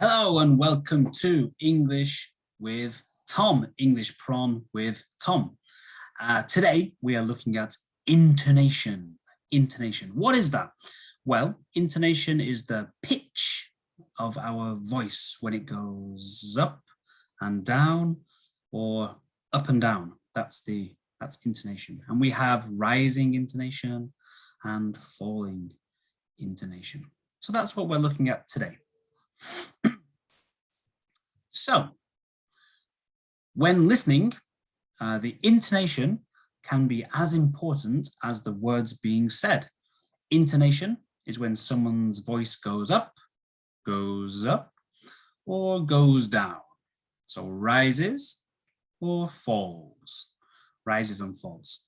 Hello and welcome to English with Tom, English Prawn with Tom. Today we are looking at intonation. Intonation, what is that? Well, intonation is the pitch of our voice when it goes up and down or up and down. That's intonation. And we have rising intonation and falling intonation. So that's what we're looking at today. So, when listening, the intonation can be as important as the words being said. Intonation is when someone's voice goes up, or goes down. So rises or falls, rises and falls.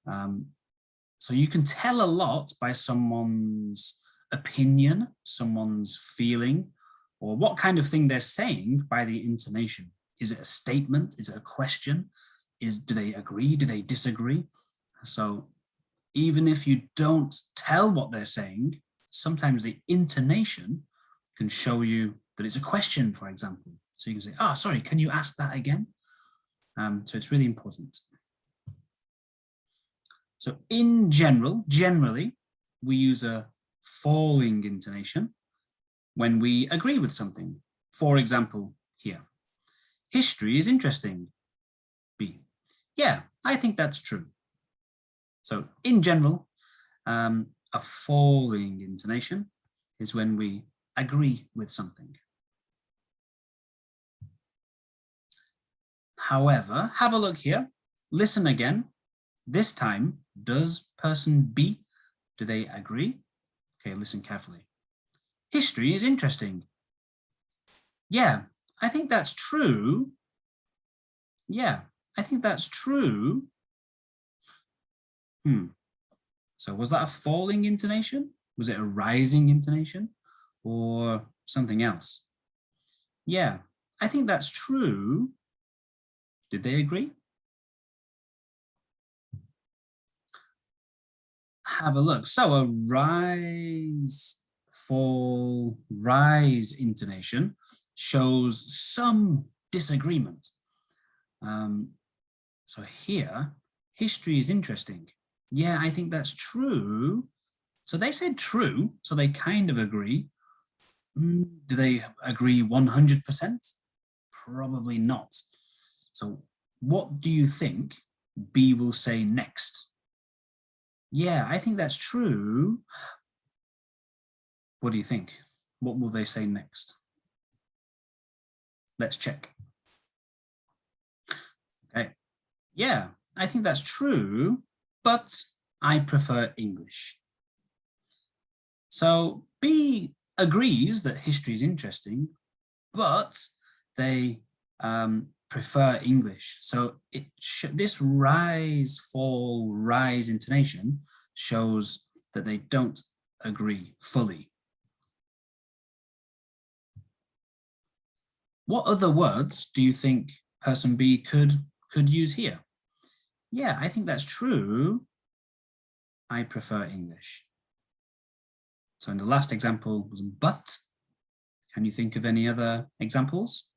So you can tell a lot by someone's opinion, someone's feeling, or what kind of thing they're saying by the intonation. Is it a statement? Is it a question? Do they agree? Do they disagree? So even if you don't tell what they're saying, sometimes the intonation can show you that it's a question, for example. So you can say, oh, sorry, can you ask that again? So it's really important. So in generally, we use a falling intonation when we agree with something. For example, here, history is interesting. B, yeah, I think that's true. So in general, a falling intonation is when we agree with something. However, have a look here, listen again. This time, does person B, do they agree? Okay, listen carefully. History is interesting. Yeah, I think that's true. Yeah, I think that's true. So was that a falling intonation? Was it a rising intonation or something else? Yeah, I think that's true. Did they agree? Have a look. So a rise, fall, rise intonation shows some disagreement. So here, history is interesting. Yeah, I think that's true. So they said true, so they kind of agree. Do they agree 100%? Probably not. So what do you think B will say next? Yeah, I think that's true. What do you think? What will they say next? Let's check. Okay. Yeah, I think that's true, but I prefer English. So B agrees that history is interesting, but they prefer English. So this rise, fall, rise intonation shows that they don't agree fully. What other words do you think person B could use here? Yeah, I think that's true. I prefer English. So in the last example was but. Can you think of any other examples?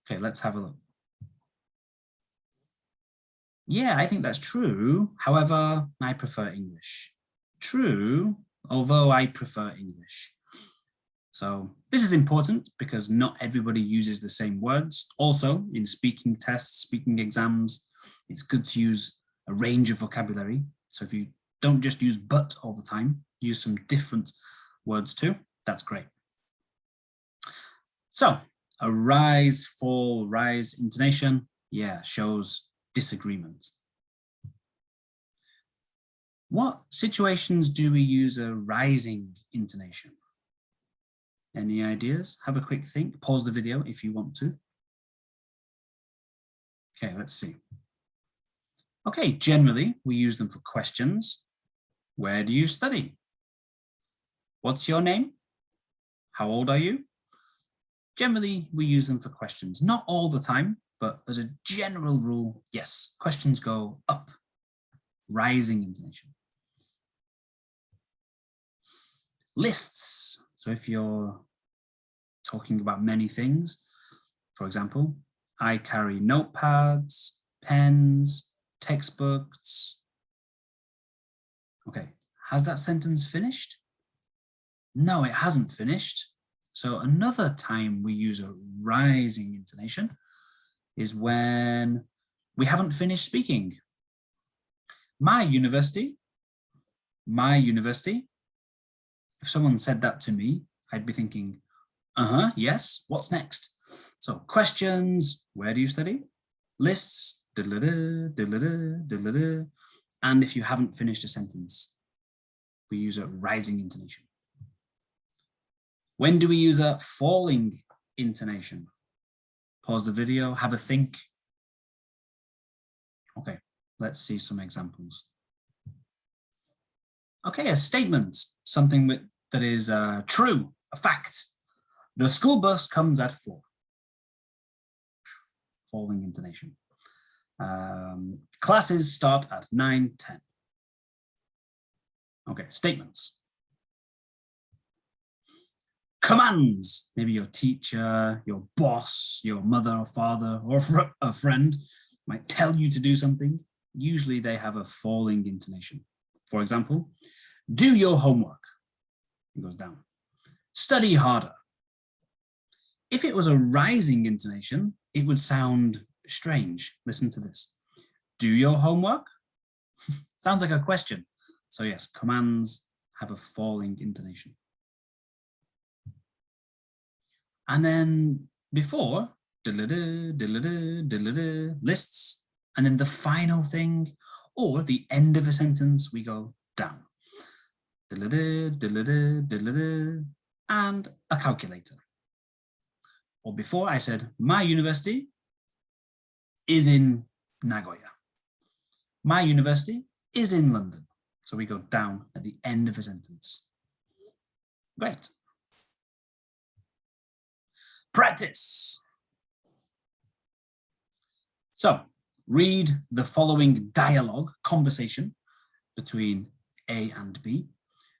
Okay, let's have a look. Yeah, I think that's true. However, I prefer English. True, although I prefer English. So this is important because not everybody uses the same words. Also, in speaking tests, speaking exams, it's good to use a range of vocabulary. So if you don't just use but all the time, use some different words too. That's great. So a rise, fall, rise intonation, yeah, shows disagreement. What situations do we use a rising intonation? Any ideas? Have a quick think. Pause the video if you want to. Okay, let's see. Okay, generally we use them for questions. Where do you study? What's your name? How old are you? Generally, we use them for questions. Not all the time, but as a general rule, yes, questions go up, rising intonation. Lists. So if you're talking about many things, for example, I carry notepads, pens, textbooks. Okay, has that sentence finished? No, it hasn't finished. So another time we use a rising intonation is when we haven't finished speaking. My university. If someone said that to me, I'd be thinking, yes, what's next? So questions, where do you study? Lists, and if you haven't finished a sentence, we use a rising intonation. When do we use a falling intonation? Pause the video, have a think. Okay, let's see some examples. Okay, a statement, something that is true, a fact. The school bus comes at 4. Falling intonation. Classes start at 9:10. Okay, statements. Commands, maybe your teacher, your boss, your mother or father, or a friend might tell you to do something. Usually they have a falling intonation. For example, do your homework. It goes down. Study harder. If it was a rising intonation, it would sound strange. Listen to this. Do your homework? Sounds like a question. So yes, commands have a falling intonation. And then before, lists, and then the final thing, or the end of a sentence, we go down. And a calculator. Or before I said, my university is in Nagoya. My university is in London. So we go down at the end of a sentence. Great. Practice. So read the following dialogue, conversation between A and B.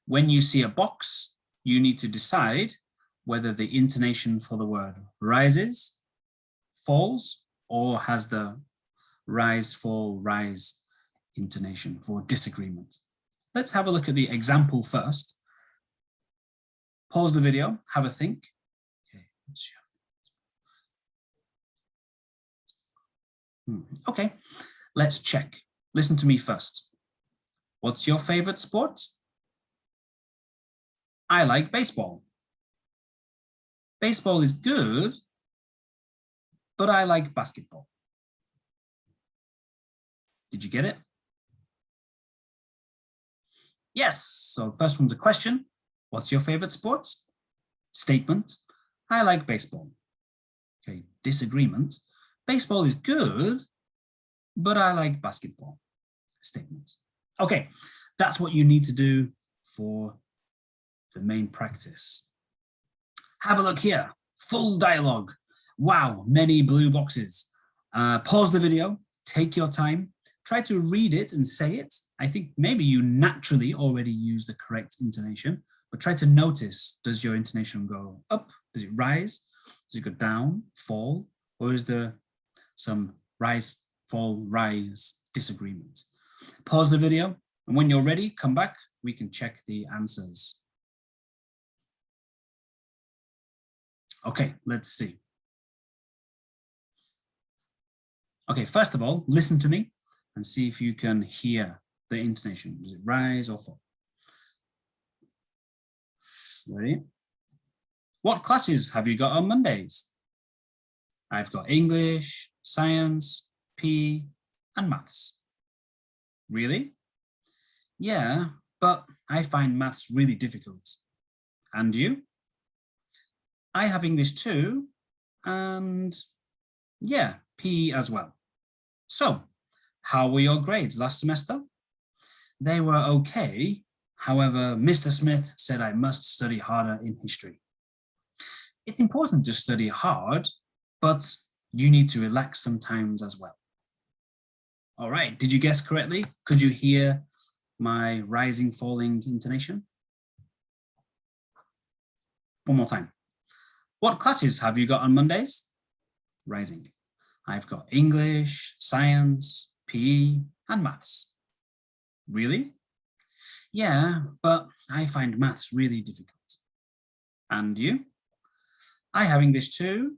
When you see a box, you need to decide whether the intonation for the word rises, falls, or has the rise, fall, rise intonation for disagreement. Let's have a look at the example first. Pause the video, have a think. Okay, let's check. Listen to me first. What's your favorite sport? I like baseball. Baseball is good, but I like basketball. Did you get it? Yes, so the first one's a question. What's your favorite sport? Statement, I like baseball. Okay, disagreement. Baseball is good, but I like basketball. Statement. Okay, that's what you need to do for the main practice. Have a look here, full dialogue. Wow, many blue boxes. Pause the video, take your time, try to read it and say it. I think maybe you naturally already use the correct intonation, but try to notice, does your intonation go up? Does it rise? Does it go down, fall? Or is there some rise, fall, rise disagreement? Pause the video, and when you're ready, come back. We can check the answers. Okay, let's see. Okay, first of all, listen to me and see if you can hear the intonation. Does it rise or fall? Ready? What classes have you got on Mondays? I've got English, science, PE, and maths. Really? Yeah, but I find maths really difficult. And you? I have English too, and yeah, PE as well. So, how were your grades last semester? They were okay. However, Mr. Smith said I must study harder in history. It's important to study hard, but you need to relax sometimes as well. All right, did you guess correctly? Could you hear my rising, falling intonation? One more time. What classes have you got on Mondays? Rising. I've got English, science, PE, and maths. Really? Yeah, but I find maths really difficult. And you? I have English too,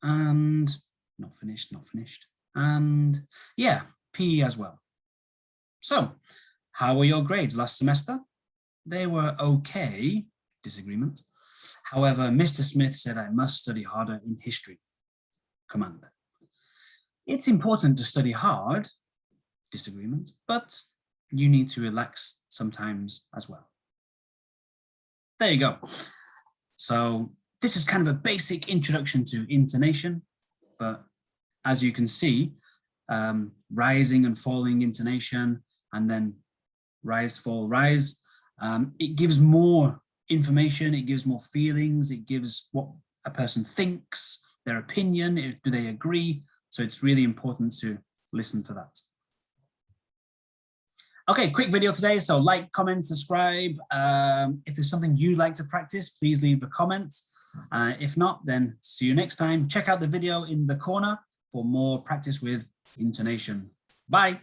and not finished. And yeah, PE as well. So, how were your grades last semester? They were okay, disagreement. However, Mr. Smith said I must study harder in history. Command. It's important to study hard, disagreement, but you need to relax sometimes as well. There you go. So this is kind of a basic introduction to intonation, but as you can see, rising and falling intonation, and then rise, fall, rise, it gives more information, it gives more feelings, it gives what a person thinks, their opinion, do they agree? So it's really important to listen for that. Okay, quick video today, so like, comment, subscribe. If there's something you'd like to practice, please leave a comment. If not, then see you next time. Check out the video in the corner for more practice with intonation. Bye.